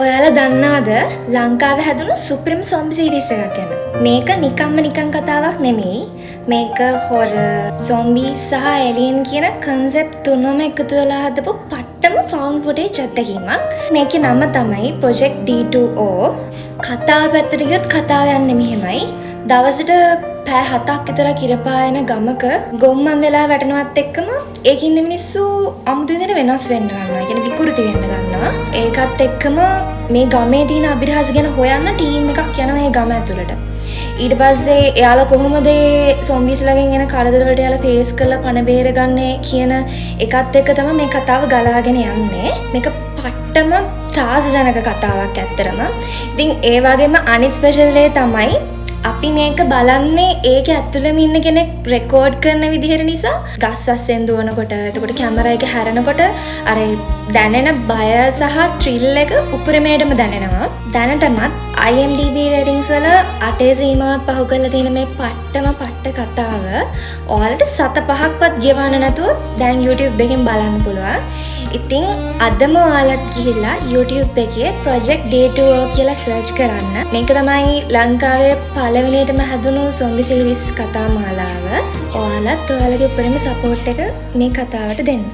ඔයාලා දන්නවද ලංකාවේ හැදුණු සුප්‍රීම සොම්බි සීරීස් එකක් ගැන? මේක නිකන් කතාවක් නෙමෙයි. මේක හොරර්, සොම්බි සහ එලියන් කියන කන්සෙප්ට් තුනම එකතු වෙලා හදපු පට්ටම ෆවුන්ඩ් ෆුටේජ් අත්දැකීමක්. මේකේ නම තමයි Project D2O. කතාව පැත්තට ගියොත් කතාව යන්නේ මෙහෙමයි. දවසට පැය 7ක් විතර කිරපායන ගමක ගොම්මන් වෙලා වැටෙනවත් එක්කම ඒකින් ඉන්න මිනිස්සු අමුතු විදිහට වෙනස් වෙන්න ගන්නවා. ඒ කියන්නේ විකෘති වෙන්න ගන්නවා. ඒකත් එක්කම මේ ගමේ තියෙන අභිරහස ගැන හොයන්න ටීම් එකක් යනවා මේ ගම ඇතුළට. ඊට පස්සේ එයාලා කොහොමද සොම්බිස්ලාගෙන් එන කරදර වලට එයාලා ෆේස් කරලා පණ බේරගන්නේ කියන එකත් එක්ක තමයි මේ කතාව ගලාගෙන යන්නේ. මේක පට්ටම ත්‍රාසජනක කතාවක් ඇත්තරම. ඉතින් ඒ වගේම අනිත් ස්පෙෂල් දේ තමයි අපි මේක බලන්නේ ඒක ඇතුළෙම ඉන්න කෙනෙක් රෙකෝඩ් කරන විදිහට නිසා ගස් අස්සෙන් දුවනකොට එතකොට කැමරා එක හැරෙනකොට අර දැනෙන බය සහ ත්‍රිල් එක උපරිමයටම දැනෙනවා. දැනටමත් IMDb රේටින්ග්ස් වල 8 සීමාවක් පහු කරලා තියෙන මේ පට්ට කතාව ඔයාලට 7-5ක්වත් ගෙවන්න නැතුව දැන් YouTube එකෙන් බලන්න පුළුවන්. ඉතින් අදම ඔයාලත් ගිහිල්ලා YouTube එකේ Project D2O කියලා සර්ච් කරන්න. මේක තමයි ලංකාවේ පළවෙනියටම හැදුණු සොම්බි සීරීස් කතා මාලාව. ඔයාලත් ඔයාලගේ උපරිම සපෝට් එක මේ කතාවට දෙන්න.